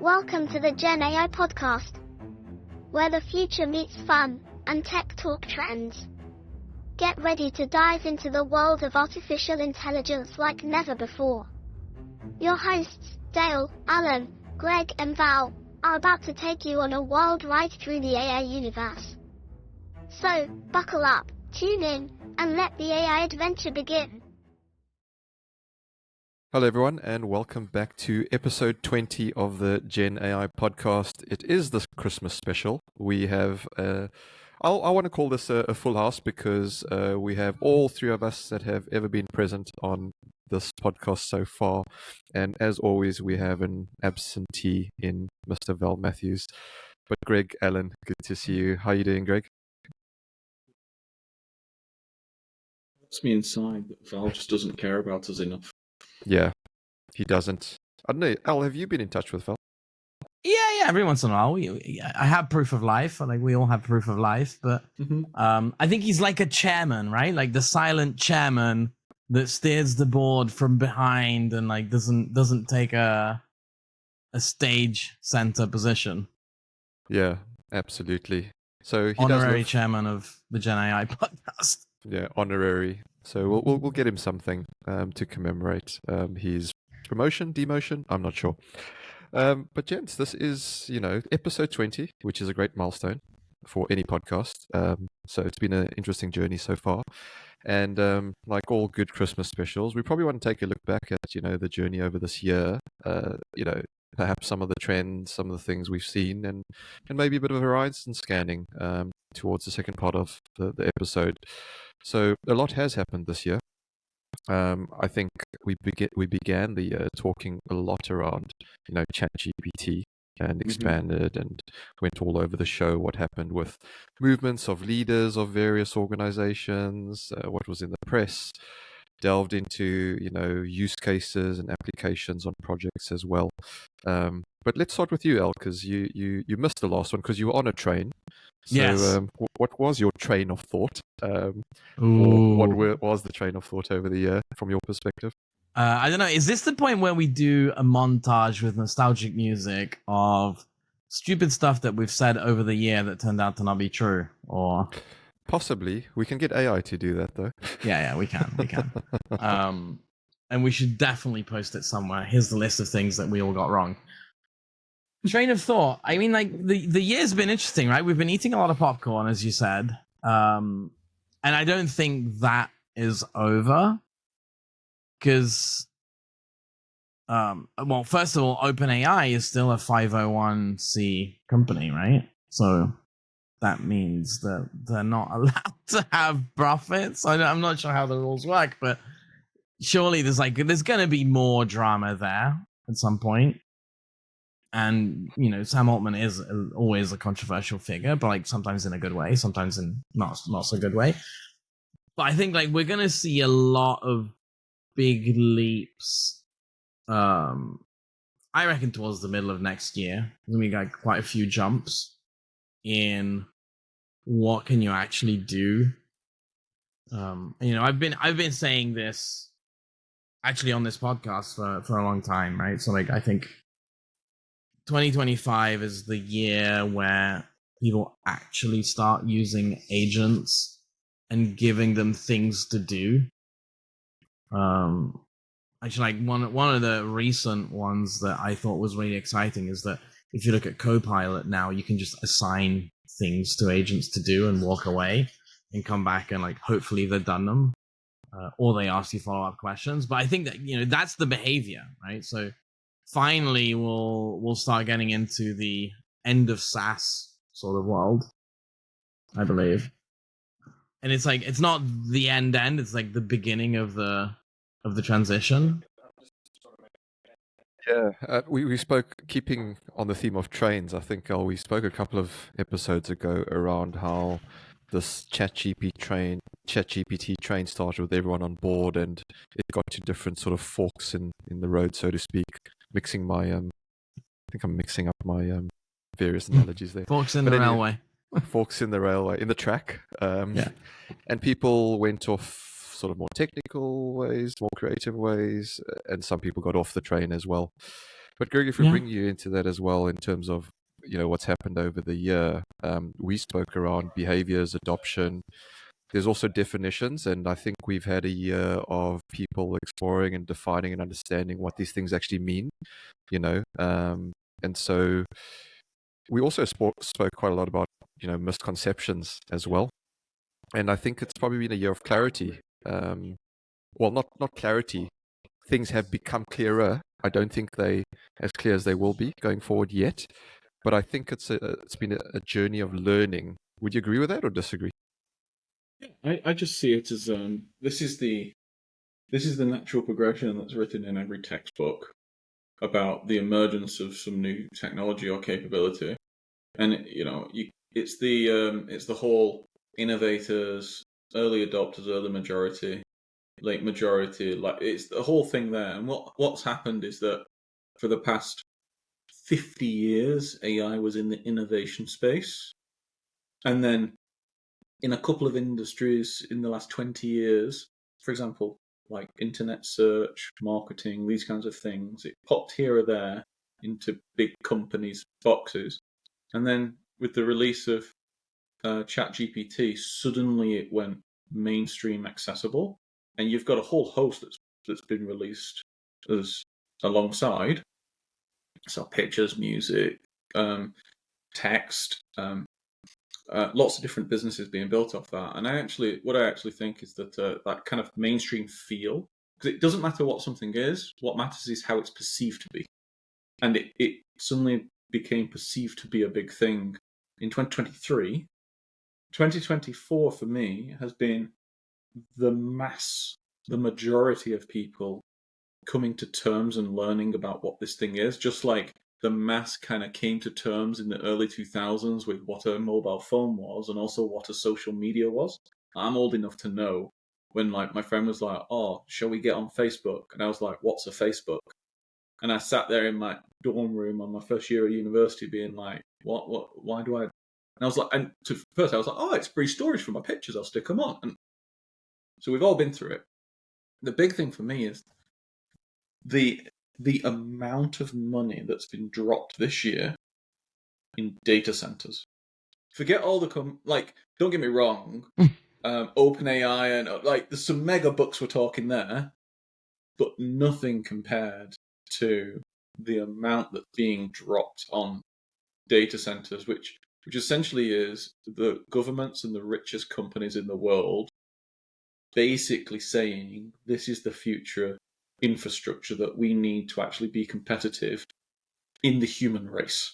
Welcome to the Gen AI podcast, where the future meets fun and tech talk trends. Get ready to dive into the world of artificial intelligence like never before. Your hosts, Dale, Alan, Greg, and Val, are about to take you on a wild ride through the AI universe. So, buckle up, tune in, and let the AI adventure begin. Hello, everyone, and welcome back to episode 20 of the Gen AI podcast. It is the Christmas special. We have, I want to call this a full house because we have all three of us that have ever been present on this podcast so far. And as always, we have an absentee in Mr. Val Matthews. But Greg, Alan, good to see you. How are you doing, Greg? It's me inside that Val just doesn't care about us enough. Yeah, he doesn't. I don't know. Al, have you been in touch with Val? Yeah. Every once in a while, I have proof of life. Like we all have proof of life, but I think he's like a chairman, right? Like the silent chairman that steers the board from behind and like doesn't take a stage center position. Yeah, absolutely. So he honorary chairman of the Gen AI podcast. Yeah, honorary. So we'll get him something to commemorate his promotion, demotion. I'm not sure. But gents, this is episode 20, which is a great milestone for any podcast. So it's been an interesting journey so far, and like all good Christmas specials, we probably want to take a look back at the journey over this year. Perhaps some of the trends, some of the things we've seen, and maybe a bit of a horizon scanning towards the second part of the episode. So a lot has happened this year. I think we began the year talking a lot around ChatGPT and expanded and went all over the show what happened with movements of leaders of various organizations, what was in the press, delved into use cases and applications on projects as well. But let's start with you, Al, because you missed the last one because you were on a train. So yes. What was your train of thought? Or what was the train of thought over the year from your perspective? I don't know. Is this the point where we do a montage with nostalgic music of stupid stuff that we've said over the year that turned out to not be true? Or possibly. We can get AI to do that, though. Yeah, we can. And we should definitely post it somewhere. Here's the list of things that we all got wrong. Train of thought. I mean, like the year's been interesting, right? We've been eating a lot of popcorn, as you said, and I don't think that is over because, well, first of all, OpenAI is still a 501c company, right? So that means that they're not allowed to have profits. I'm not sure how the rules work, but surely there's going to be more drama there at some point. And Sam Altman is always a controversial figure, but like sometimes in a good way, sometimes in not so good way. But I think like we're gonna see a lot of big leaps. I reckon towards the middle of next year, we got quite a few jumps in what can you actually do. I've been saying this actually on this podcast for a long time, right? So like I think 2025 is the year where people actually start using agents and giving them things to do. Actually, like one of the recent ones that I thought was really exciting is that if you look at Copilot now, you can just assign things to agents to do and walk away and come back and like hopefully they've done them, or they ask you follow-up questions. But I think that that's the behavior, right? So finally we'll start getting into the end of SaaS sort of world, I believe. And it's like it's not the end, it's like the beginning of the transition. Yeah, we spoke, keeping on the theme of trains, I think we spoke a couple of episodes ago around how this ChatGPT train started with everyone on board, and it got to different sort of forks in the road, so to speak. Mixing my, I think I'm mixing up my various analogies there. Forks in the railway. Forks in the railway, in the track. Yeah. And people went off sort of more technical ways, more creative ways, and some people got off the train as well. But Greg, if we Yeah. bring you into that as well, in terms of what's happened over the year, we spoke around behaviors, adoption. There's also definitions, and I think we've had a year of people exploring and defining and understanding what these things actually mean. And so we also spoke quite a lot about misconceptions as well. And I think it's probably been a year of clarity. Well, not clarity. Things have become clearer. I don't think they as clear as they will be going forward yet, but I think it's been a journey of learning. Would you agree with that or disagree? I just see it as this is the natural progression that's written in every textbook about the emergence of some new technology or capability, and it's the whole innovators, early adopters, early majority, late majority. Like, it's the whole thing there. And what's happened is that for the past 50 years, AI was in the innovation space, and then in a couple of industries in the last 20 years, for example, like internet search, marketing, these kinds of things, it popped here or there into big companies' boxes. And then with the release of ChatGPT, suddenly it went mainstream accessible. And you've got a whole host that's been released as alongside. So pictures, music, text, lots of different businesses being built off that. And what I actually think is that that kind of mainstream feel, because it doesn't matter what something is, what matters is how it's perceived to be. And it suddenly became perceived to be a big thing in 2023. 2024 for me has been the majority of people coming to terms and learning about what this thing is, just like the mass kind of came to terms in the early 2000s with what a mobile phone was and also what a social media was. I'm old enough to know when, like, my friend was like, "Oh, shall we get on Facebook?" And I was like, "What's a Facebook?" And I sat there in my dorm room on my first year at university being like, what, why do I? And I was like, and first I was like, "Oh, it's free storage for my pictures, I'll stick them on." And so we've all been through it. The big thing for me is the amount of money that's been dropped this year in data centers. Forget all the don't get me wrong, OpenAI and there's some mega bucks we're talking there, but nothing compared to the amount that's being dropped on data centers, which essentially is the governments and the richest companies in the world basically saying this is the future infrastructure that we need to actually be competitive in the human race.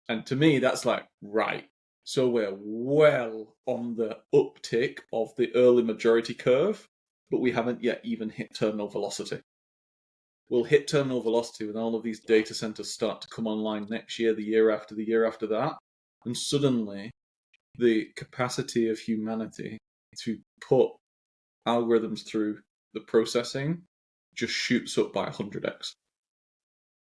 And to me, that's like, right, so we're well on the uptick of the early majority curve, but we haven't yet even hit terminal velocity. We'll hit terminal velocity when all of these data centers start to come online next year, the year after that, and suddenly the capacity of humanity to put algorithms through the processing just shoots up by 100x.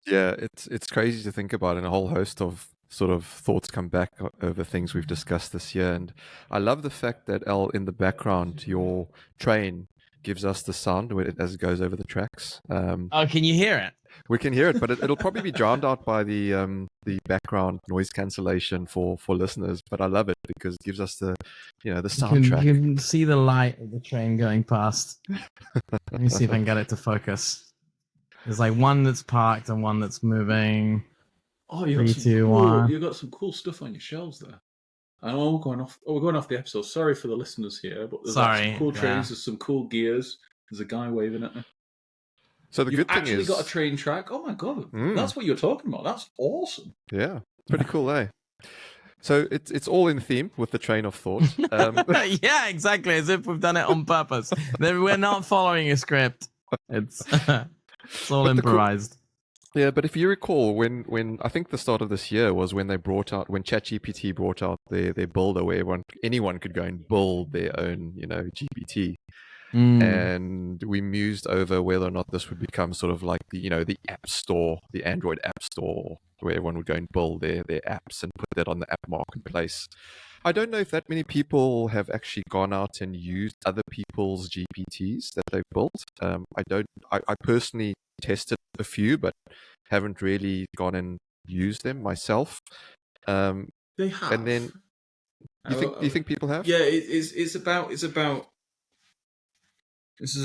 Yeah, it's crazy to think about, and a whole host of sort of thoughts come back over things we've discussed this year. And I love the fact that, Al, in the background, your train gives us the sound as it goes over the tracks. Oh, can you hear it? We can hear it, but it'll probably be drowned out by the background noise cancellation for listeners. But I love it because it gives us the soundtrack. You can see the light of the train going past. Let me see if I can get it to focus. There's like one that's parked and one that's moving. Oh, you got some cool stuff on your shelves there. I know we're going off the episode. Sorry for the listeners here, but there's some cool trains, there's some cool gears. There's a guy waving at me. So the You've good thing actually is, got a train track. Oh my god, that's what you're talking about. That's awesome. Yeah, pretty cool, eh? So it's all in theme with the train of thought. Yeah, exactly. As if we've done it on purpose. We're not following a script. It's all improvised. Yeah, but if you recall, when I think the start of this year was when ChatGPT brought out their builder, where anyone could go and build their own, GPT. And we mused over whether or not this would become sort of like the app store, the Android app store, where everyone would go and build their apps and put that on the app marketplace. I don't know if that many people have actually gone out and used other people's GPTs that they've built. I personally tested a few, but haven't really gone and used them myself. They have. And then do you think people have? Yeah, it's about this is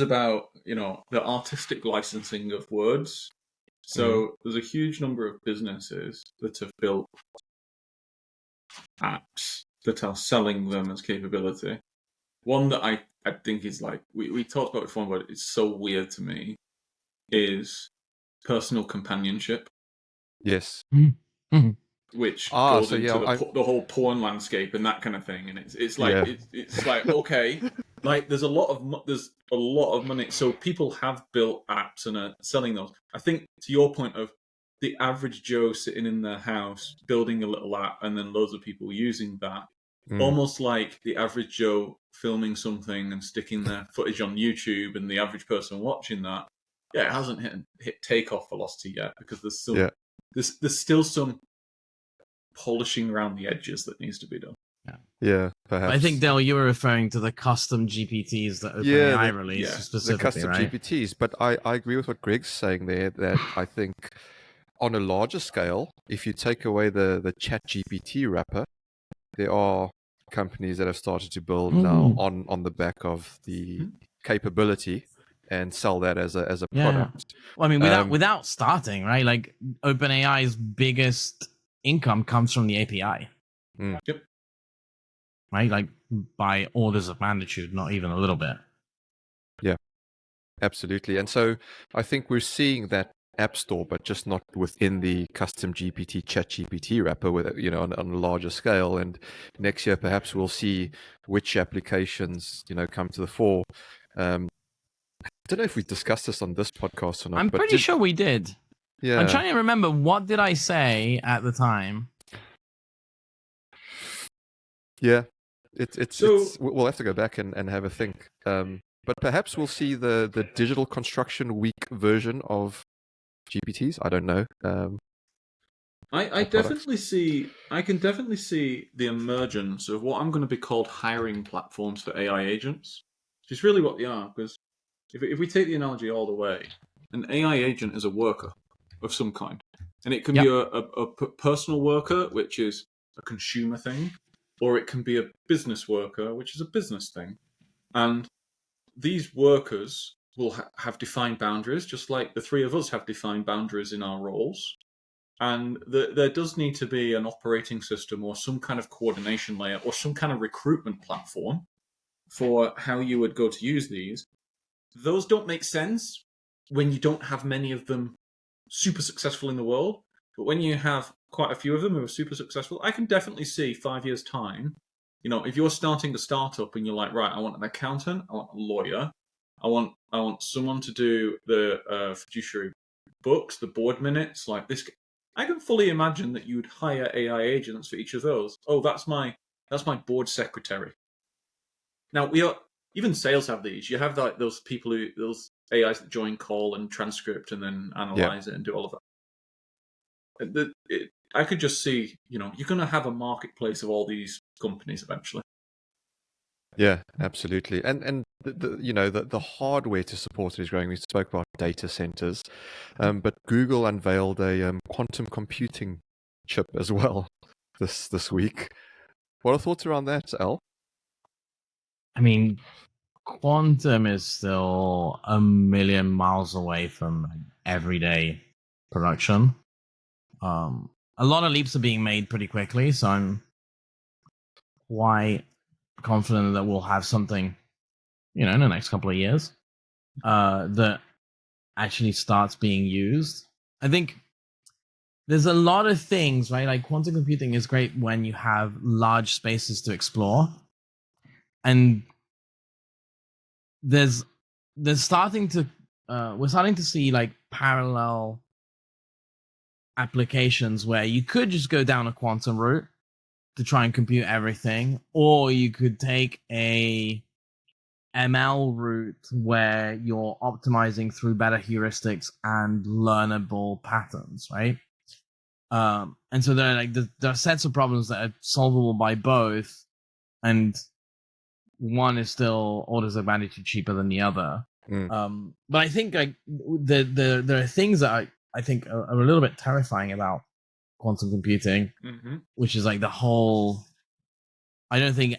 about the artistic licensing of words. So there's a huge number of businesses that have built apps that are selling them as capability. One that I think is like we talked about before, but it's so weird to me is personal companionship, Yes. which Ah, goes so into yeah, the whole porn landscape and that kind of thing. And it's like Yeah. it's like okay, like there's a lot of money. So people have built apps and are selling those. I think to your point of the average Joe sitting in their house building a little app and then loads of people using that. Almost like the average Joe filming something and sticking their footage on YouTube, and the average person watching that, it hasn't hit takeoff velocity yet because there's still there's still some polishing around the edges that needs to be done. Yeah, perhaps. I think, Dale, you were referring to the custom GPTs that OpenAI released specifically, the custom right? GPTs. But I agree with what Greg's saying there, that I think on a larger scale, if you take away the chat GPT wrapper, there are companies that have started to build now on the back of the capability and sell that as a product. Well, I mean, without starting, right? Like OpenAI's biggest income comes from the API. Yep. Right? Like by orders of magnitude, not even a little bit. Yeah, absolutely. And so I think we're seeing that app store, but just not within the custom GPT, chat GPT wrapper, with on a larger scale. And next year, perhaps we'll see which applications come to the fore. I don't know if we discussed this on this podcast or not. I'm pretty sure we did. Yeah. I'm trying to remember, what did I say at the time? Yeah, it's we'll have to go back and have a think. But perhaps we'll see the digital construction week version of GPTs. I don't know. I can definitely see the emergence of what I'm going to be called hiring platforms for AI agents, which is really what they are. Because if we take the analogy all the way, an AI agent is a worker of some kind, and it can be a personal worker, which is a consumer thing, or it can be a business worker, which is a business thing. And these workers will have defined boundaries, just like the three of us have defined boundaries in our roles. And there does need to be an operating system or some kind of coordination layer or some kind of recruitment platform for how you would go to use these. Those don't make sense when you don't have many of them super successful in the world. But when you have quite a few of them who are super successful, I can definitely see 5 years' time, if you're starting a startup and you're like, right, I want an accountant, I want a lawyer, I want someone to do the fiduciary books, the board minutes, like this. I can fully imagine that you would hire AI agents for each of those. Oh, that's my board secretary. Now even sales have these. You have like those AIs that join call and transcript and then analyze it and do all of that. I could just see, you're going to have a marketplace of all these companies eventually. Yeah, absolutely. And the hardware to support it is growing. We spoke about data centers, but Google unveiled a quantum computing chip as well this week. What are thoughts around that, Al? I mean, quantum is still a million miles away from everyday production. A lot of leaps are being made pretty quickly, so I'm quite confident that we'll have something, in the next couple of years, that actually starts being used. I think there's a lot of things, right? Like quantum computing is great when you have large spaces to explore, and we're starting to see like parallel applications where you could just go down a quantum route to try and compute everything, or you could take a ML route where you're optimizing through better heuristics and learnable patterns, right? And so there are sets of problems that are solvable by both, and one is still orders of magnitude cheaper than the other. But I think like there are things that I think are a little bit terrifying about quantum computing, which is like the whole. I don't think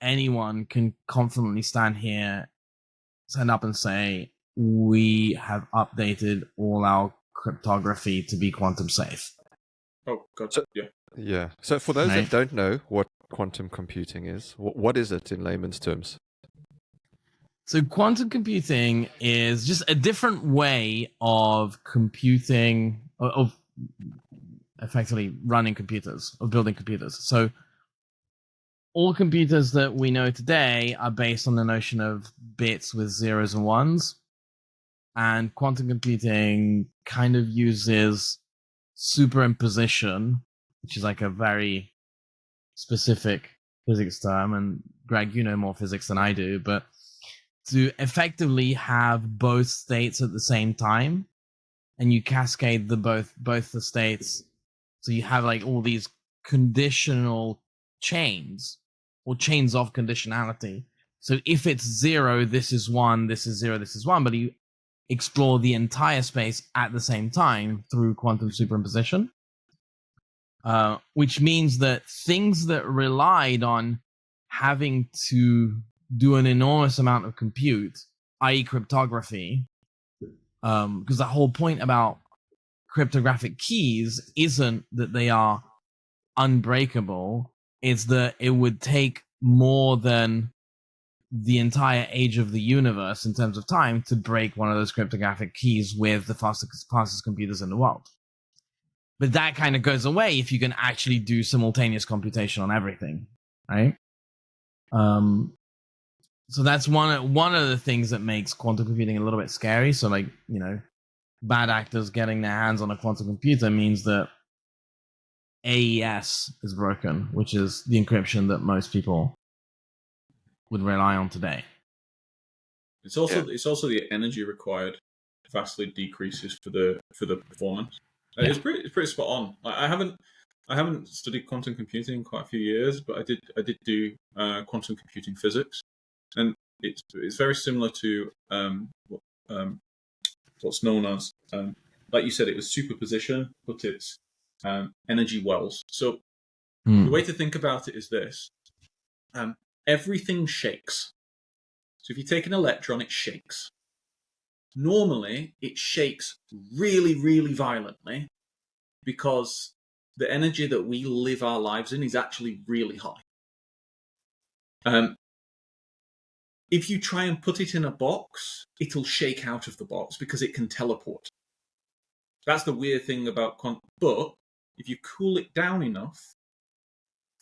anyone can confidently stand up and say we have updated all our cryptography to be quantum safe. Oh God, yeah. Yeah. So for those Right. that don't know what quantum computing is, what is it in layman's terms? So quantum computing is just a different way of computing, of effectively running computers, of building computers. So all computers that we know today are based on the notion of bits with zeros and ones. And quantum computing kind of uses superimposition, which is like a very specific physics term. And Greg, you know more physics than I do, but to effectively have both states at the same time, and you cascade both the states, so you have like all these conditional chains or chains of conditionality. So if it's 0, this is 1, this is 0, this is 1, but you explore the entire space at the same time through quantum superimposition, which means that things that relied on having to do an enormous amount of compute, i.e. cryptography, because the whole point about cryptographic keys isn't that they are unbreakable, it's that it would take more than the entire age of the universe in terms of time to break one of those cryptographic keys with the fastest computers in the world. But that kind of goes away if you can actually do simultaneous computation on everything, right? So that's one of the things that makes quantum computing a little bit scary. So, like, you know, bad actors getting their hands on a quantum computer means that AES is broken, which is the encryption that most people would rely on today. It's also the energy required vastly decreases for the performance. Yeah. It's pretty spot on. I haven't studied quantum computing in quite a few years, but I did do quantum computing physics, and it's very similar to what's known as like you said, it was superposition, but it's energy wells. So the way to think about it is this: everything shakes. So if you take an electron, it shakes. Normally, it shakes really, really violently because the energy that we live our lives in is actually really high. If you try and put it in a box, it'll shake out of the box because it can teleport. That's the weird thing about quantum. But if you cool it down enough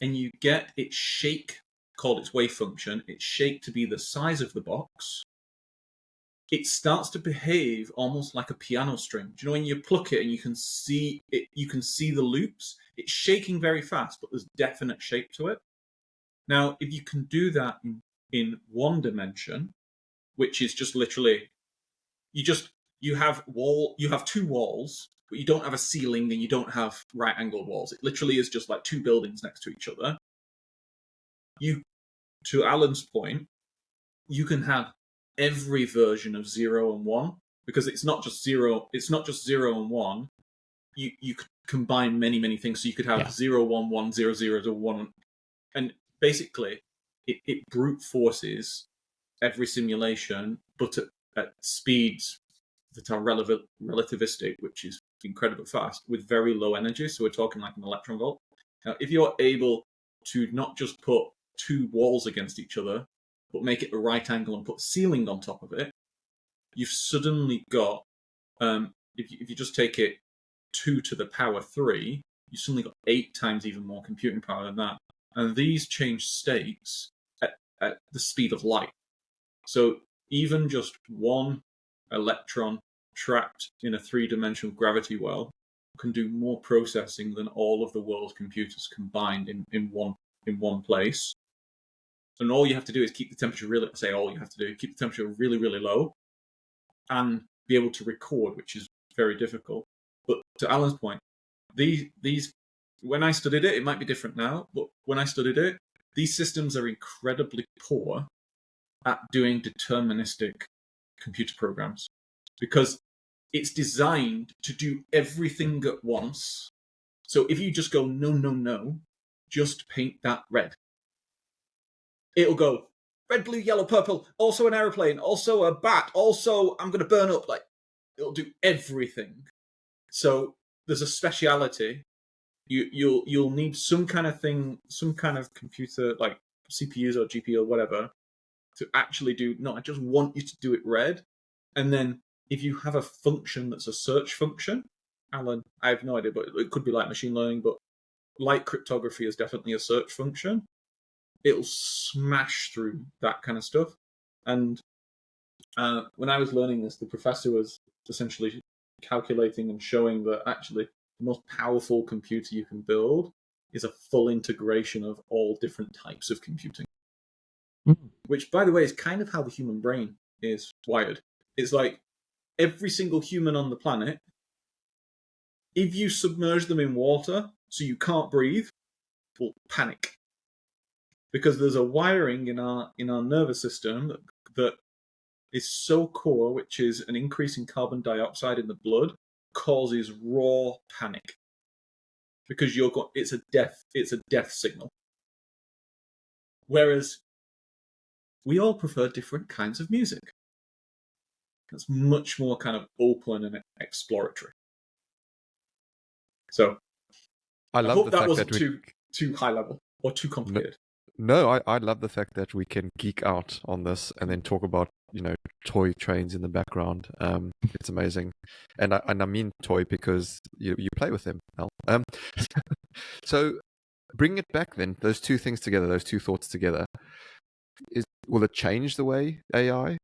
and you get its shake, called its wave function, its shake to be the size of the box, it starts to behave almost like a piano string. Do you know when you pluck it and you can see it, you can see the loops? It's shaking very fast, but there's definite shape to it. Now, if you can do that in one dimension, which is just literally, you have two walls, but you don't have a ceiling and you don't have right angled walls. It literally is just like two buildings next to each other. To Alan's point, you can have every version of 0 and 1 because it's not just 0 and 1. You could combine many things, so you could have 0 1 1 0 0 to 1, and basically it brute forces every simulation, but at speeds that are relativistic, which is incredibly fast with very low energy. So we're talking like an electron volt. Now, if you're able to not just put two walls against each other, but make it a right angle and put ceiling on top of it, you've suddenly got, if you just take it 2 to the power 3, you've suddenly got 8 times even more computing power than that. And these change states at the speed of light. So even just one electron trapped in a 3-dimensional gravity well can do more processing than all of the world's computers combined in one place. And all you have to do is keep the temperature keep the temperature really, really low and be able to record, which is very difficult. But to Alan's point, these when I studied it might be different now, but when I studied it, these systems are incredibly poor at doing deterministic computer programs because it's designed to do everything at once. So if you just go, no, no, no, just paint that red. It'll go, red, blue, yellow, purple, also an aeroplane, also a bat, also I'm going to burn up. Like, it'll do everything. So there's a speciality. You'll need some kind of thing, some kind of computer, like CPUs or GPU or whatever, to actually do, no, I just want you to do it red. And then if you have a function that's a search function, Alan, I have no idea, but it could be like machine learning, but like cryptography is definitely a search function. It'll smash through that kind of stuff. And when I was learning this, the professor was essentially calculating and showing that actually the most powerful computer you can build is a full integration of all different types of computing. Mm-hmm. Which, by the way, is kind of how the human brain is wired. It's like every single human on the planet, if you submerge them in water so you can't breathe, will panic. Because there's a wiring in our nervous system that is so core, which is an increase in carbon dioxide in the blood, causes raw panic. Because it's a death signal. Whereas we all prefer different kinds of music. That's much more kind of open and exploratory. So I hope that wasn't too high level or too complicated. No, I love the fact that we can geek out on this and then talk about, toy trains in the background. It's amazing. And I mean toy because you play with them, Al. So bring it back then, those two things together, those two thoughts together. Will it change the way AI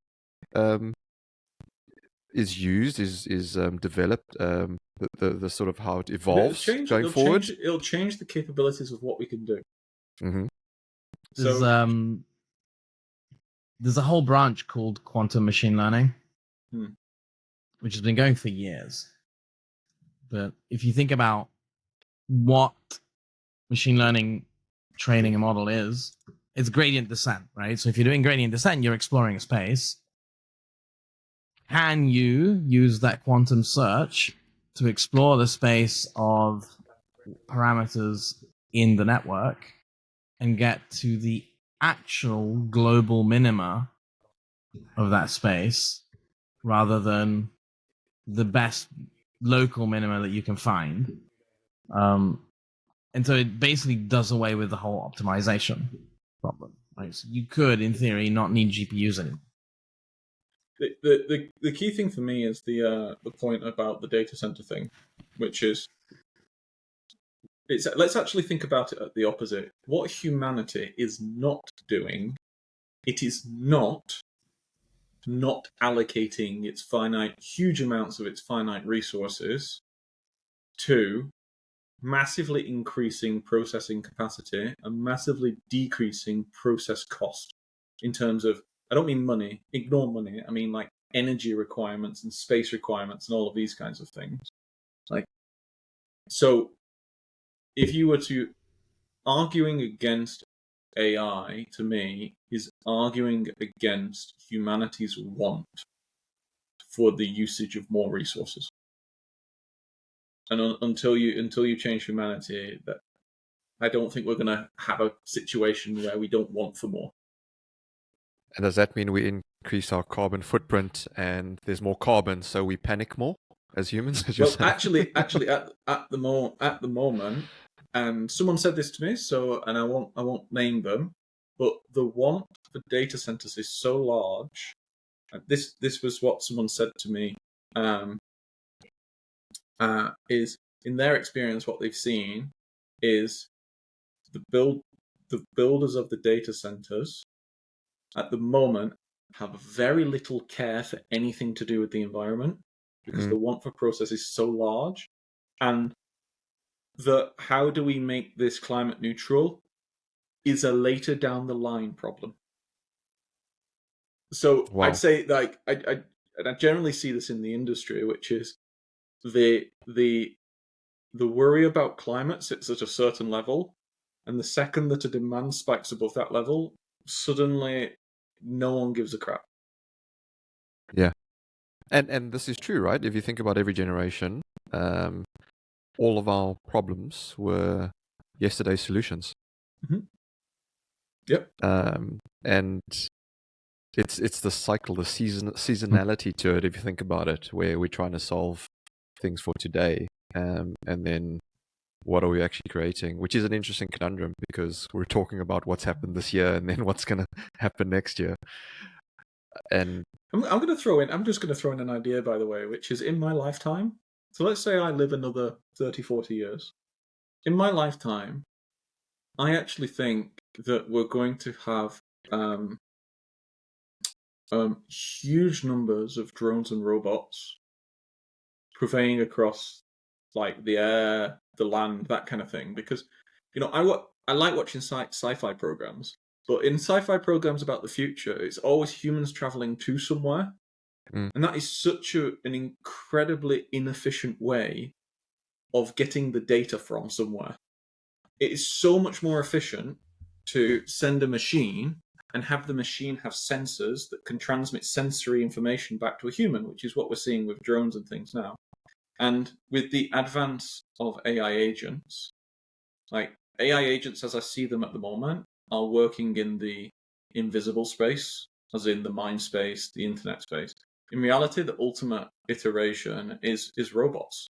is used, is developed, the sort of how it evolves going forward? It'll change the capabilities of what we can do. Mm-hmm. There's a whole branch called quantum machine learning, which has been going for years. But if you think about what machine learning training a model is, it's gradient descent, right? So if you're doing gradient descent, you're exploring a space. Can you use that quantum search to explore the space of parameters in the network and get to the actual global minima of that space rather than the best local minima that you can find? And so it basically does away with the whole optimization problem. Right? So you could, in theory, not need GPUs anymore. The key thing for me is the point about the data center thing, which is let's actually think about it at the opposite. What humanity is not doing, it is not allocating its huge amounts of its finite resources to massively increasing processing capacity and massively decreasing process cost in terms of, I don't mean money, ignore money, I mean like energy requirements and space requirements and all of these kinds of things. So if you were to arguing against AI, to me, is arguing against humanity's want for the usage of more resources. And until you change humanity, that I don't think we're going to have a situation where we don't want for more. And does that mean we increase our carbon footprint and there's more carbon, so we panic more as humans? Well, actually, at the moment, and someone said this to me, and I won't name them, but the want for data centers is so large. This was what someone said to me. Is in their experience, what they've seen is the builders of the data centers at the moment have very little care for anything to do with the environment because the want for process is so large, and how do we make this climate neutral is a later down the line problem. So wow. I'd say I generally see this in the industry, which is the worry about climate sits at a certain level, and the second that a demand spikes above that level, suddenly no one gives a crap. Yeah. And this is true, right? If you think about every generation, all of our problems were yesterday's solutions. Yep. And it's the cycle, the seasonality to it, if you think about it, where we're trying to solve things for today, and then what are we actually creating? Which is an interesting conundrum, because we're talking about what's happened this year and then what's going to happen next year. And I'm going to throw in. I'm just going to throw in an idea, by the way, which is in my lifetime. So let's say I live another 30, 40 years. In my lifetime, I actually think that we're going to have huge numbers of drones and robots purveying across, like, the air, the land, that kind of thing. Because, I like watching sci-fi programs, but in sci-fi programs about the future, it's always humans traveling to somewhere, and that is such an incredibly inefficient way of getting the data from somewhere. It is so much more efficient to send a machine and have the machine have sensors that can transmit sensory information back to a human, which is what we're seeing with drones and things now. And with the advance of AI agents, like AI agents as I see them at the moment, are working in the invisible space, as in the mind space, the internet space. In reality, the ultimate iteration is robots.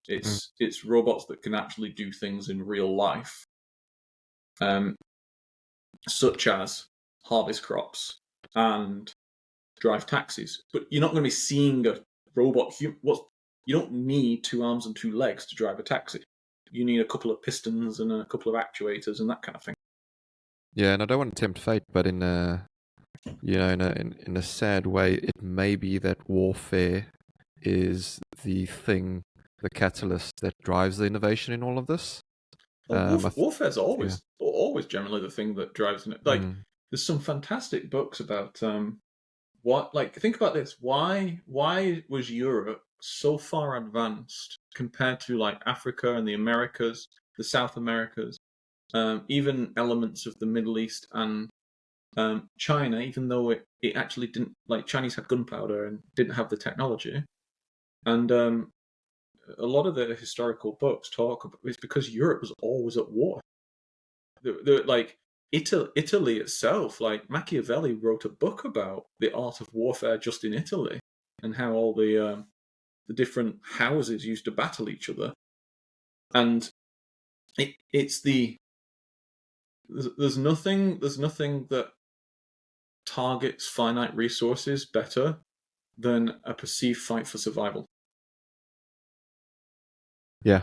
It's robots that can actually do things in real life, such as harvest crops and drive taxis. But you're not going to be seeing a robot. You don't need 2 arms and 2 legs to drive a taxi. You need a couple of pistons and a couple of actuators and that kind of thing. yeah, and I don't want to tempt fate, but in a sad way, it may be that warfare is the thing, the catalyst that drives the innovation in all of this. Warfare's always generally the thing that drives it. Like, there's some fantastic books about think about this. Why was Europe so far advanced compared to, like, Africa and the Americas, the South Americas, even elements of the Middle East and China, even though it actually didn't, like, Chinese had gunpowder and didn't have the technology. And a lot of the historical books talk about it's because Europe was always at war. Like, Italy itself, like, Machiavelli wrote a book about the art of warfare just in Italy, and how all the different houses used to battle each other. And there's nothing that targets finite resources better than a perceived fight for survival. Yeah.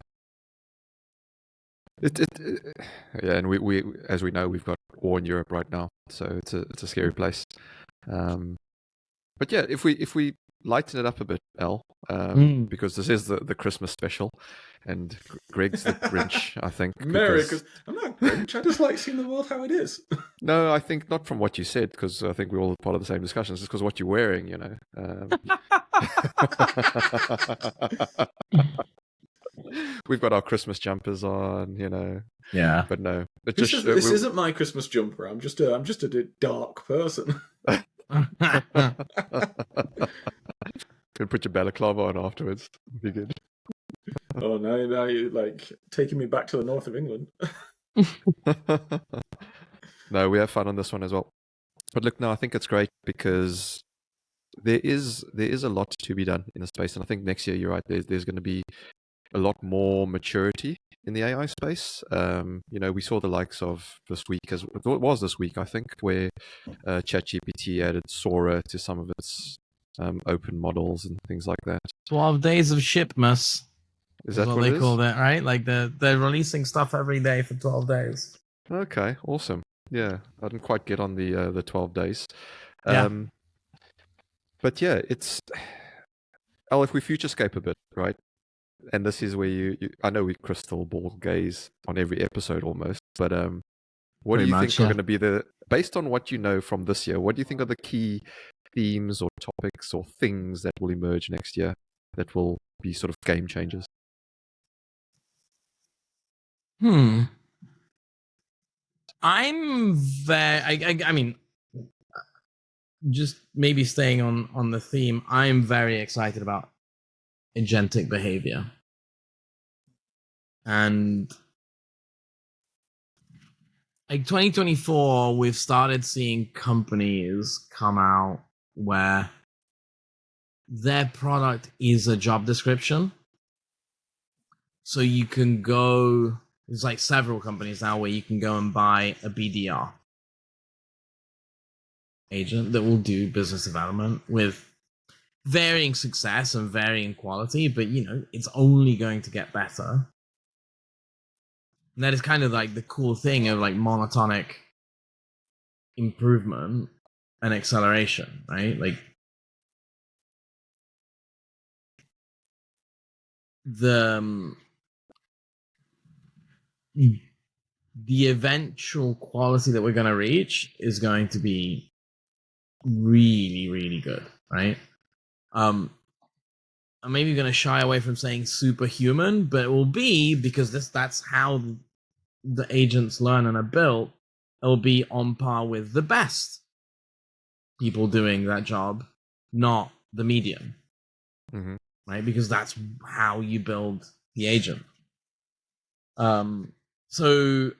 Yeah, and we as we know, we've got war in Europe right now, so it's a scary place. But yeah, if we lighten it up a bit, Al, because this is the Christmas special, and Greg's the Grinch, I think. Merry, because I'm not Grinch. I just like seeing the world how it is. No, I think not from what you said, because I think we're all part of the same discussions. It's because what you're wearing, We've got our Christmas jumpers on, Yeah. But no, this isn't my Christmas jumper. I'm just a dark person. Can put your balaclava on afterwards. Be good. Oh, now you're, like, taking me back to the north of England. No, we have fun on this one as well. But look, no, I think it's great because there is a lot to be done in the space, and I think next year, you're right. There's going to be a lot more maturity in the AI space. We saw the likes of this week, I think, where ChatGPT added Sora to some of its open models and things like that. 12 days of shipmas. Is that what they call it, right? Like they're releasing stuff every day for 12 days. Okay, awesome. Yeah, I didn't quite get on the 12 days. Yeah. But yeah, it's if we futurescape a bit, right? And this is where I know we crystal ball gaze on every episode almost, but what do you think are going to be based on what you know from this year, what do you think are the key themes or topics or things that will emerge next year that will be sort of game changers? I'm very. I mean, just maybe staying on the theme, I'm very excited about agentic behavior. And like 2024, we've started seeing companies come out where their product is a job description. So you can go, there's like several companies now where you can go and buy a BDR agent that will do business development with varying success and varying quality, but it's only going to get better. And that is kind of like the cool thing of like monotonic improvement and acceleration, right? Like the eventual quality that we're going to reach is going to be really, really good, right? I'm maybe going to shy away from saying superhuman, but it will be because that's how the agents learn and are built. It'll be on par with the best people doing that job, not the medium, right? Because that's how you build the agent. So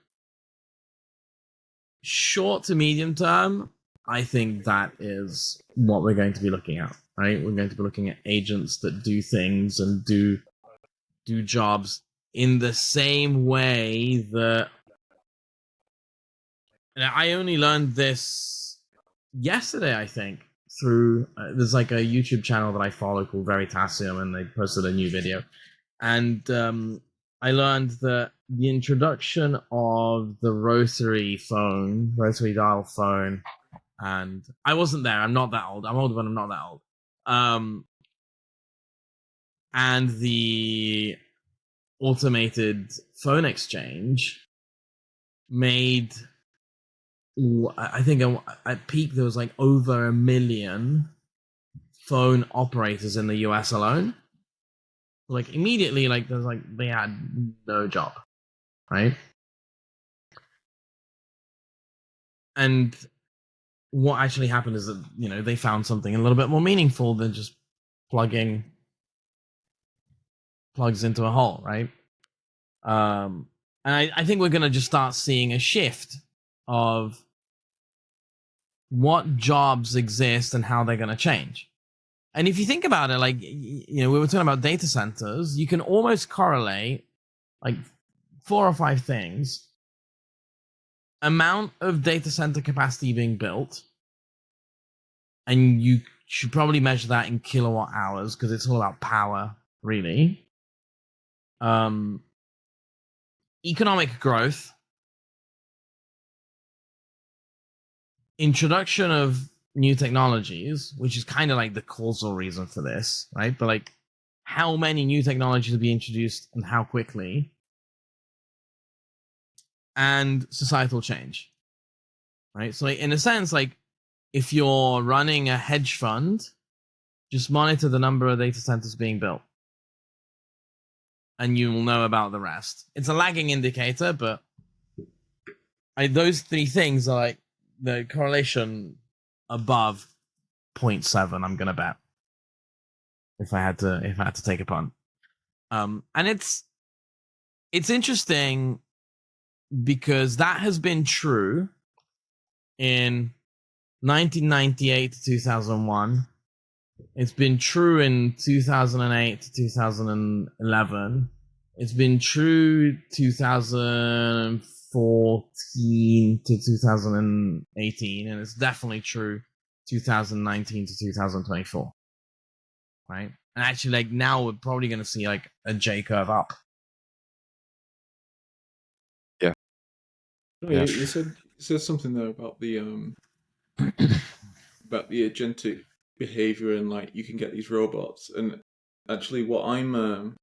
short to medium term, I think that is what we're going to be looking at, right? We're going to be looking at agents that do things and do jobs in the same way that. And I only learned this yesterday, I think, through there's like a YouTube channel that I follow called Veritasium, and they posted a new video. And I learned that the introduction of the rotary dial phone, and I wasn't there. I'm not that old. I'm older, but I'm not that old. And the automated phone exchange made, I think at peak there was like over 1 million phone operators in the US alone. Like immediately, like there's like they had no job, right? And what actually happened is that they found something a little bit more meaningful than just plugging plugs into a hole, right? And I think we're gonna just start seeing a shift of what jobs exist and how they're gonna change. And if you think about it, like we were talking about data centers, you can almost correlate like 4 or 5 things: amount of data center capacity being built, and you should probably measure that in kilowatt hours because it's all about power, really. Economic growth, introduction of new technologies, which is kind of like the causal reason for this, right? But like how many new technologies will be introduced and how quickly, and societal change, right? So in a sense, like if you're running a hedge fund, just monitor the number of data centers being built and you will know about the rest. It's a lagging indicator, but those 3 things are like the correlation above 0.7, I'm gonna bet, if I had to take a punt. And it's interesting because that has been true in 1998 to 2001. It's been true in 2008 to 2011. It's been true 2014 to 2018, and it's definitely true 2019 to 2024. Right? And actually, like now we're probably going to see like a J curve up. Yeah. You said something there about the agentic behavior, and like you can get these robots. And actually, what I'm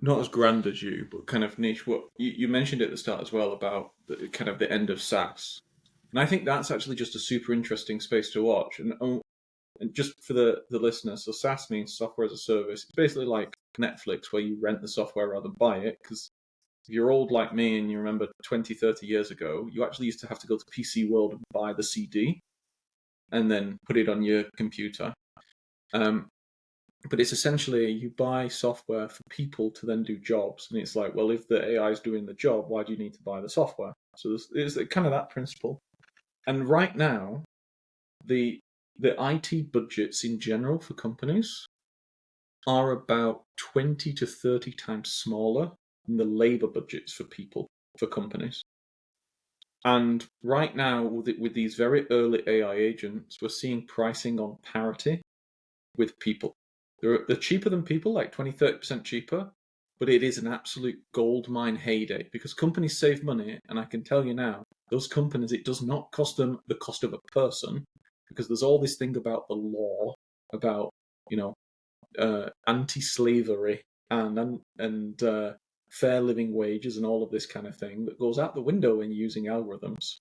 not as grand as you, but kind of niche. What you mentioned at the start as well about the end of SaaS, and I think that's actually just a super interesting space to watch. And just for the listener, so SaaS means software as a service. It's basically like Netflix, where you rent the software rather than buy it. Because if you're old like me and you remember 20, 30 years ago, you actually used to have to go to PC World and buy the CD. and then put it on your computer. But it's essentially you buy software for people to then do jobs, and it's like, well, if the AI is doing the job, why do you need to buy the software? So it's kind of that principle. And right now, the IT budgets in general for companies are about 20 to 30 times smaller than the labor budgets for people, for companies. And right now, with these very early AI agents, we're seeing pricing on parity with people. They're cheaper than people, like 20, 30% cheaper, but it is an absolute gold mine heyday because companies save money. And I can tell you now, those companies, it does not cost them the cost of a person because there's all this thing about the law, about, anti-slavery and fair living wages and all of this kind of thing that goes out the window when you're using algorithms.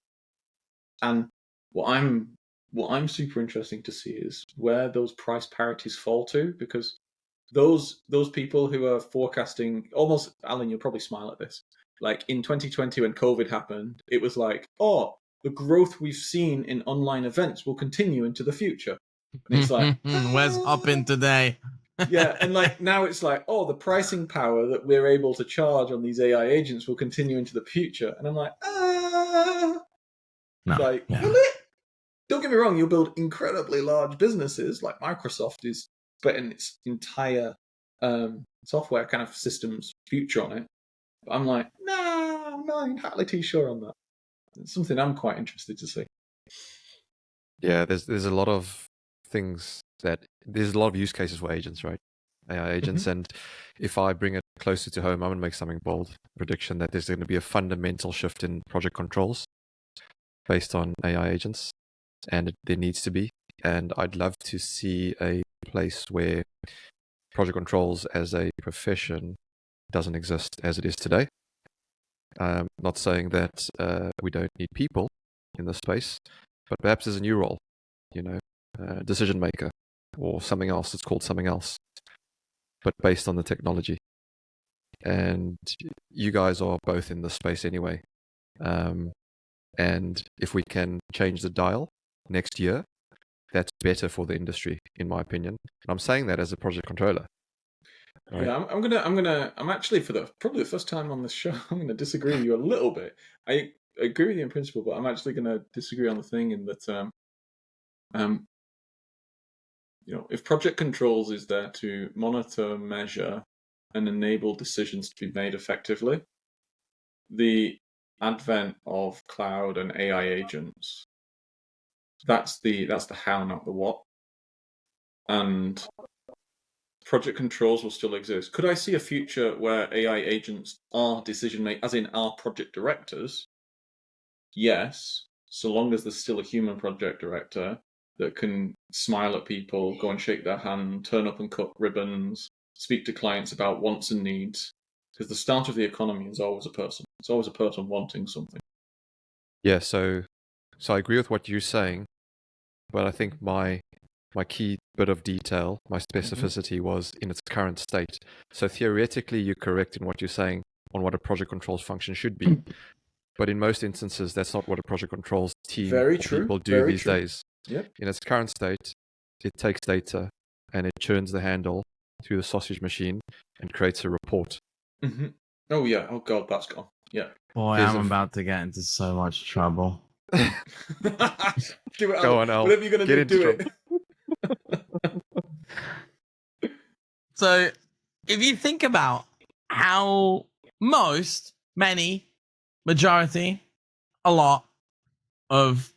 And what I'm super interesting to see is where those price parities fall to, because those people who are forecasting almost, Alan, you'll probably smile at this. Like in 2020 when COVID happened, it was like, oh, the growth we've seen in online events will continue into the future. And it's like, where's hopping today? yeah, and like now it's like, oh, the pricing power that we're able to charge on these AI agents will continue into the future. And I'm like, No, like, yeah. will it? Don't get me wrong, you'll build incredibly large businesses like Microsoft is betting its entire software kind of systems future on it. But I'm like, no, I'm not entirely too sure on that. It's something I'm quite interested to see. Yeah, there's a lot of things there's a lot of use cases for agents, right? AI agents. And if I bring it closer to home, I'm going to make something bold prediction that there's going to be a fundamental shift in project controls based on AI agents, and there needs to be. And I'd love to see a place where project controls as a profession doesn't exist as it is today. Not saying that we don't need people in this space, but perhaps there's a new role, decision maker or something else that's called something else, but based on the technology. And you guys are both in this space anyway. And if we can change the dial next year, that's better for the industry, in my opinion. And I'm saying that as a project controller. Right? Yeah, I'm actually probably the first time on this show, I'm gonna disagree with you a little bit. I agree with you in principle, but I'm actually gonna disagree on the thing in that, if project controls is there to monitor, measure, and enable decisions to be made effectively, the advent of cloud and AI agents, that's the how, not the what. And project controls will still exist. Could I see a future where AI agents are decision makers, as in are project directors? Yes, so long as there's still a human project director that can smile at people, go and shake their hand, turn up and cut ribbons, speak to clients about wants and needs. Because the start of the economy is always a person. It's always a person wanting something. Yeah, so I agree with what you're saying, but I think my key bit of detail, my specificity was in its current state. So theoretically, you're correct in what you're saying on what a project controls function should be. But in most instances, that's not what a project controls team Very or true. people do Very these true. days. Yep. In its current state, it takes data and it churns the handle through the sausage machine and creates a report. Mm-hmm. Oh, yeah. Oh, God, that's gone. Yeah. Boy, I'm about to get into so much trouble. Do it, Go on, Al. Whatever you're going to do it. So, if you think about how majority, a lot of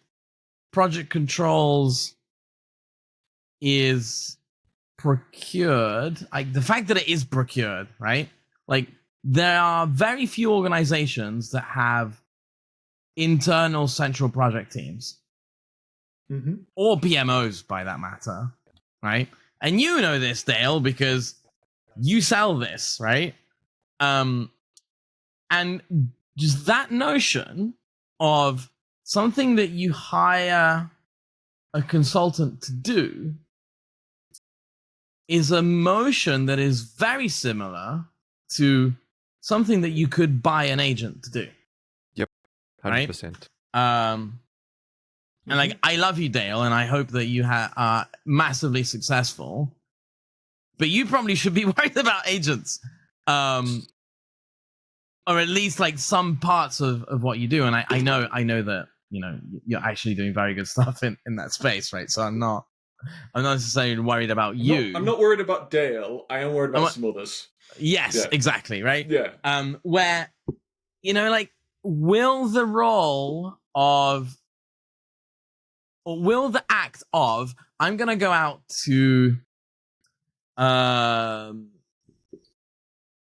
project controls is procured, like the fact that it is procured, right? Like, there are very few organizations that have internal central project teams, or PMOs by that matter, right? And you know this, Dale, because you sell this, right? And just that notion of something that you hire a consultant to do is a motion that is very similar to something that you could buy an agent to do. Yep, 100%. Right? And like, I love you, Dale, and I hope that you are massively successful. But you probably should be worried about agents, or at least like some parts of what you do. And I know that you're actually doing very good stuff in that space, right? So I'm not necessarily worried about you. I'm not worried about Dale. I am worried about some others. Yes, exactly, right? Yeah. Where like, will the act of I'm gonna go out to I'm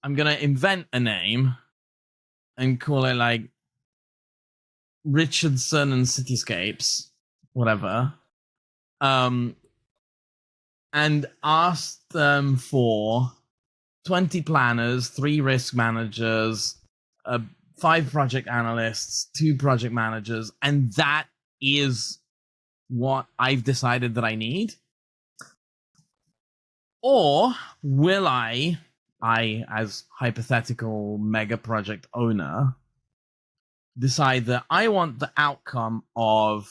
gonna invent a name and call it like Richardson and Cityscapes, whatever. And ask them for 20 planners, 3 risk managers, 5 project analysts, 2 project managers, and that is what I've decided that I need? Or will I, as hypothetical mega project owner, decide that I want the outcome of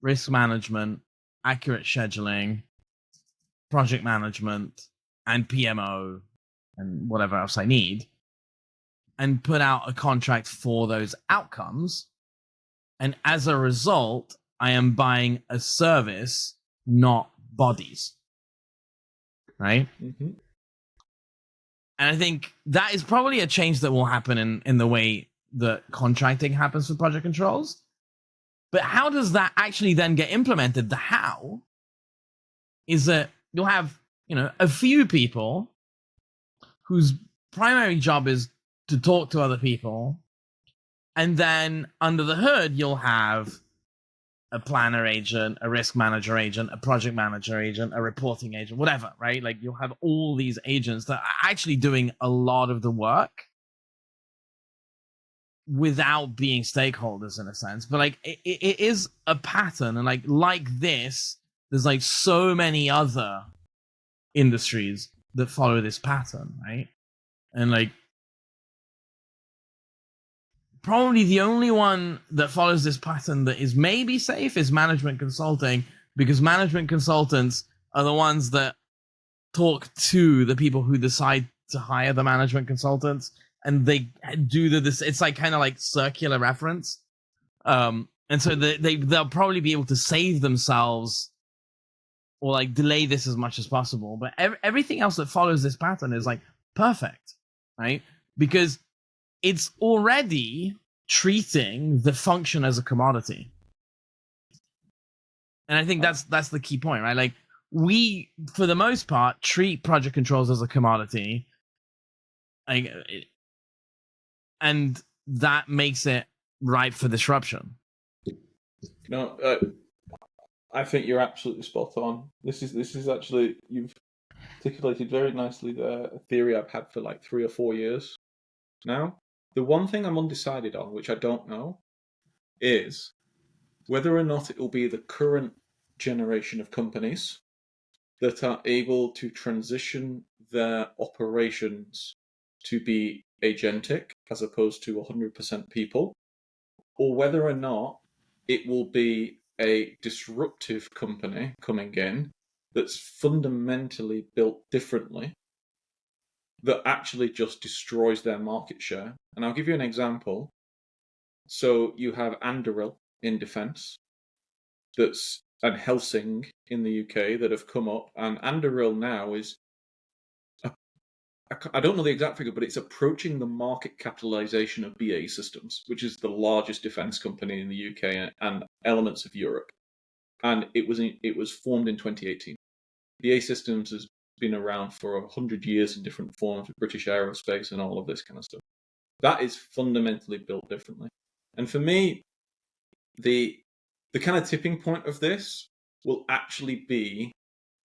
risk management, accurate scheduling, project management, and PMO, and whatever else I need, and put out a contract for those outcomes. And as a result, I am buying a service, not bodies. Right? Mm-hmm. And I think that is probably a change that will happen in the way that contracting happens for project controls. But how does that actually then get implemented? The how is that you'll have, a few people whose primary job is to talk to other people. And then under the hood, you'll have a planner agent, a risk manager agent, a project manager agent, a reporting agent, whatever, right? Like, you'll have all these agents that are actually doing a lot of the work without being stakeholders in a sense. But like, it is a pattern. And like this, there's like so many other industries that follow this pattern, right? And like, probably the only one that follows this pattern that is maybe safe is management consulting, because management consultants are the ones that talk to the people who decide to hire the management consultants, and they do this. It's like kind of like circular reference. And so they'll probably be able to save themselves or like delay this as much as possible. But everything else that follows this pattern is like perfect, right? Because it's already treating the function as a commodity. And I think that's the key point, right? Like, we, for the most part, treat project controls as a commodity. Like, and that makes it ripe for disruption. No, I think you're absolutely spot on. This is actually, you've articulated very nicely the theory I've had for like 3 or 4 years now. The one thing I'm undecided on, which I don't know, is whether or not it will be the current generation of companies that are able to transition their operations to be agentic as opposed to 100% people, or whether or not it will be a disruptive company coming in that's fundamentally built differently that actually just destroys their market share. And I'll give you an example. So you have Anduril in defense, and Helsing in the UK that have come up, and Anduril now is, I don't know the exact figure, but it's approaching the market capitalization of BAE Systems, which is the largest defense company in the UK and elements of Europe. And it was formed in 2018. BAE Systems has been around for 100 years in different forms, with British Aerospace and all of this kind of stuff. That is fundamentally built differently. And for me, the kind of tipping point of this will actually be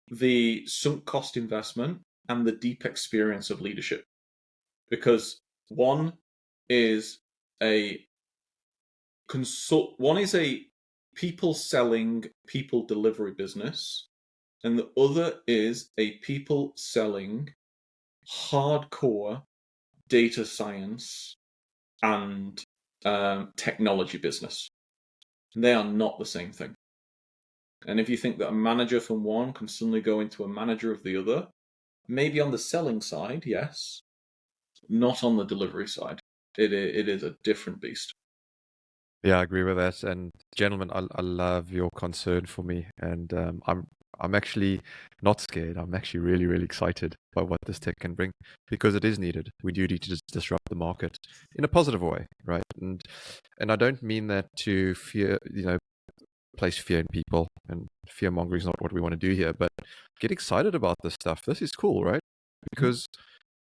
the sunk cost investment and the deep experience of leadership. Because one is a people selling, people delivery business, and the other is a people selling hardcore data science and technology business. They are not the same thing. And if you think that a manager from one can suddenly go into a manager of the other, maybe on the selling side, yes, not on the delivery side. It is a different beast. Yeah, I agree with that. And gentlemen, I love your concern for me, and I'm actually not scared. I'm actually really, really excited by what this tech can bring, because it is needed. We do need to disrupt the market in a positive way, right? And I don't mean that to fear, place fear in people. And fear mongering is not what we want to do here. But get excited about this stuff. This is cool, right? Because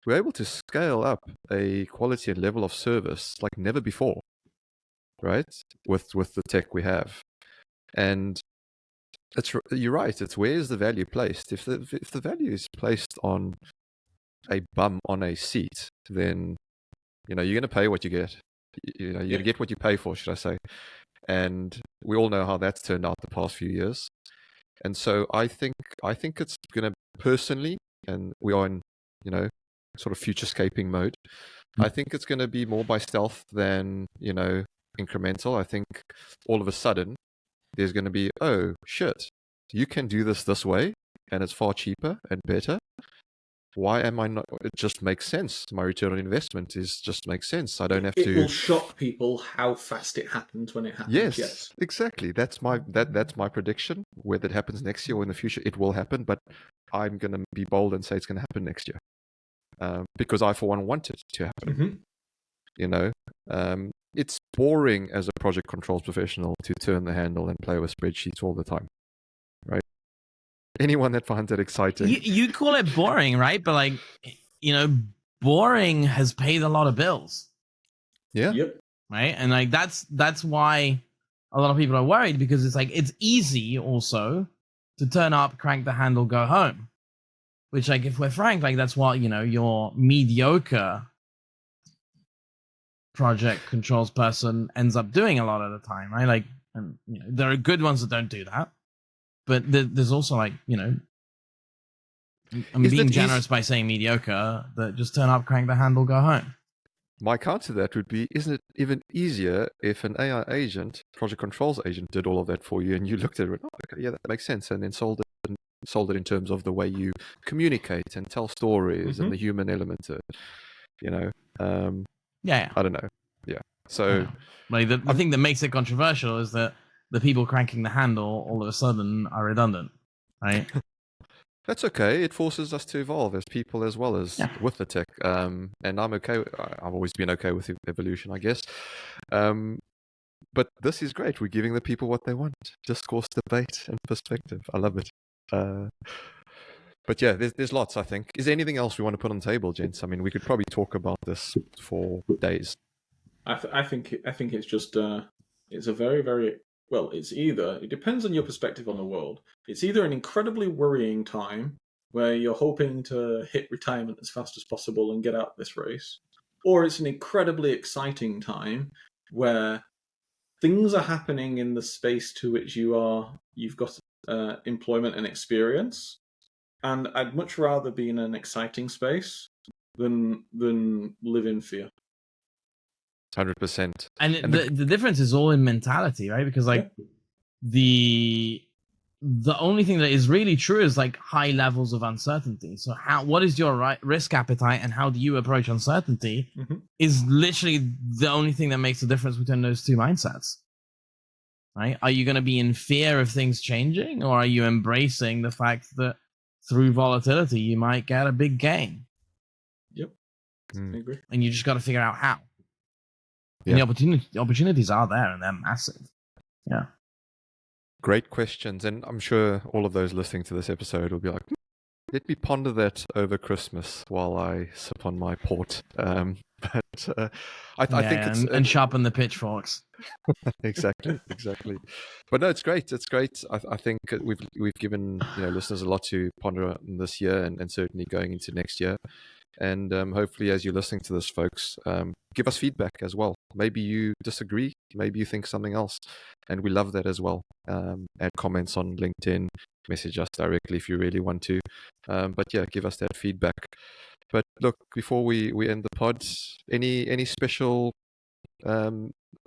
we're able to scale up a quality and level of service like never before, right? With the tech we have. And you're right. It's where is the value placed? If the value is placed on a bum on a seat, then you're going to pay what you get. You're going to get what you pay for, should I say? And we all know how that's turned out the past few years. And so I think it's going to personally, and we are in sort of futurescaping mode. I think it's going to be more by stealth than incremental. I think all of a sudden there's going to be, oh shit, you can do this way, and it's far cheaper and better. Why am I not? It just makes sense. My return on investment just makes sense. I don't have to. It will shock people how fast it happens when it happens. Yes. Exactly. That's my prediction. Whether it happens next year or in the future, it will happen. But I'm going to be bold and say it's going to happen next year, because I, for one, want it to happen. It's boring as a project controls professional to turn the handle and play with spreadsheets all the time, right? Anyone that finds it exciting. You call it boring, right? But boring has paid a lot of bills. Yeah. Yep. Right? And that's why a lot of people are worried, because it's easy also to turn up, crank the handle, go home. Which, if we're frank, that's what, your mediocre project controls person ends up doing a lot of the time, right? And there are good ones that don't do that, but there's also I'm being generous by saying mediocre, that just turn up, crank the handle, go home. My counter to that would be, isn't it even easier if an AI agent, project controls agent, did all of that for you, and you looked at it and went, oh, okay, yeah, that makes sense, and then sold it in terms of the way you communicate and tell stories and the human element to it, Yeah. I don't know. Yeah. So the thing that makes it controversial is that the people cranking the handle all of a sudden are redundant, right? That's okay. It forces us to evolve as people as well as with the tech. And I'm okay. I've always been okay with evolution, I guess. But this is great. We're giving the people what they want. Discourse, debate, and perspective. I love it. But yeah, there's lots, I think. Is there anything else we want to put on the table, gents? I mean, we could probably talk about this for days. I think it's just it's a very, very well. It depends on your perspective on the world. It's either an incredibly worrying time where you're hoping to hit retirement as fast as possible and get out of this race, or it's an incredibly exciting time where things are happening in the space to which you've got employment and experience. And I'd much rather be in an exciting space than live in fear. 100%. And the difference is all in mentality, right? Because the only thing that is really true is high levels of uncertainty. So what is your risk appetite, and how do you approach uncertainty is literally the only thing that makes the difference between those two mindsets. Right? Are you going to be in fear of things changing, or are you embracing the fact that through volatility you might get a big gain? Yep. I agree. And you just got to figure out how. Yeah. And the opportunities are there, and they're massive. Yeah. Great questions. And I'm sure all of those listening to this episode will be like, let me ponder that over Christmas while I sip on my port. But I think it's... And sharpen the pitchforks. Exactly. But no, it's great. I think we've given listeners a lot to ponder on this year, and certainly going into next year. And hopefully, as you're listening to this, folks, give us feedback as well. Maybe you disagree. Maybe you think something else. And we love that as well. Add comments on LinkedIn. Message us directly if you really want to. But yeah, give us that feedback. But look, before we end the pod, any special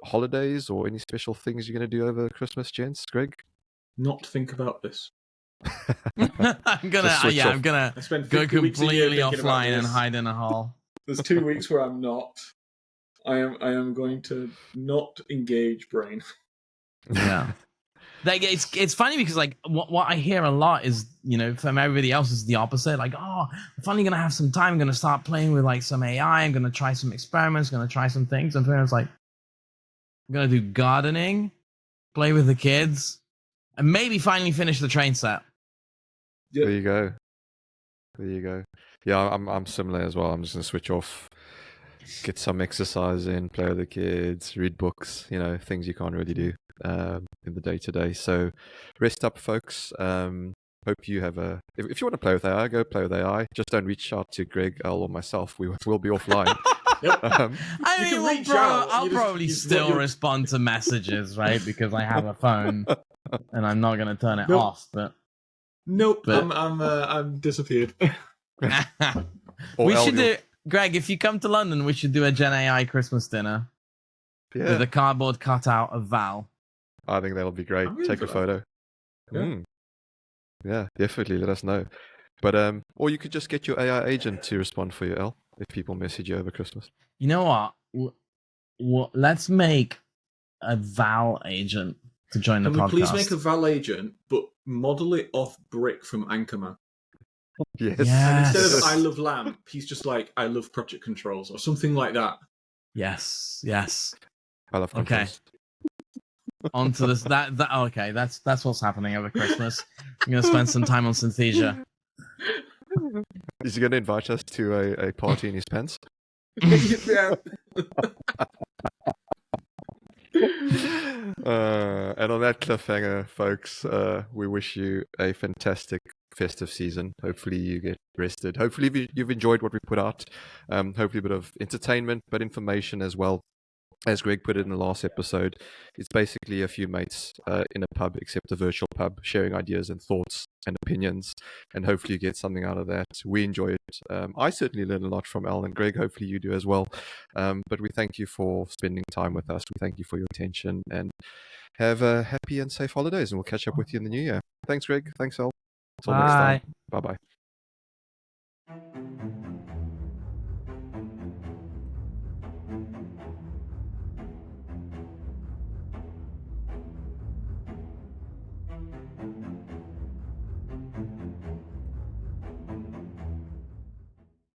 holidays or any special things you're going to do over Christmas, gents? Greg? Not think about this. I'm gonna, Just switch off. I'm gonna I spent go 50 weeks a year completely thinking about offline and this. hide in a hole. There's 2 weeks where I'm not. I am going to not engage brain. Yeah. Like it's funny because like what I hear a lot is, you know, from everybody else is the opposite. Like, oh, I'm finally gonna have some time. I'm gonna start playing with like some AI. I'm gonna try some experiments. Gonna try some things. And parents like, I'm gonna do gardening, play with the kids, and maybe finally finish the train set. Yep. There you go. There you go. Yeah, I'm similar as well. I'm just gonna switch off, get some exercise in, play with the kids, read books. You know, things you can't really do in the day to day. So, rest up, folks. Hope you have a. If you want to play with AI, go play with AI. Just don't reach out to Greg, Al, or myself. We will be offline. Yep. I You mean, can well, reach out, I'll you just- probably you- still what you- respond to messages, right? Because I have a phone and I'm not gonna turn it Nope. off. But Nope. But- I'm disappeared. Or we Al, should you'll- do, Greg. If you come to London, we should do a Gen AI Christmas dinner Yeah, with a cardboard cutout of Val. I think that'll be great. I'm in Take for a that. photo. Yeah. Yeah, definitely. Let us know. But or you could just get your AI agent to respond for you, Al, if people message you over Christmas. You know what? Let's make a Val agent to join the Can we podcast. please make a Val agent, but model it off Brick from Anchorman? Yes. Yeah. And instead of Yes. I love lamp, he's just like I love project controls or something like that. Yes. I love Okay. controls. Onto this. Okay. That's what's happening over Christmas. I'm gonna spend some time on Synthesia. Is he going to invite us to a party in his pants? Yeah. And on that cliffhanger, folks, we wish you a fantastic festive season. Hopefully you get rested. Hopefully you've enjoyed what we put out. Hopefully a bit of entertainment, but information as well. As Greg put it in the last episode, it's basically a few mates in a pub, except a virtual pub, sharing ideas and thoughts and opinions. And hopefully you get something out of that. We enjoy it. I certainly learned a lot from Al and Greg. Hopefully you do as well. But we thank you for spending time with us. We thank you for your attention and have a happy and safe holidays. And we'll catch up with you in the new year. Thanks, Greg. Thanks, Al. Until next time. Bye-bye.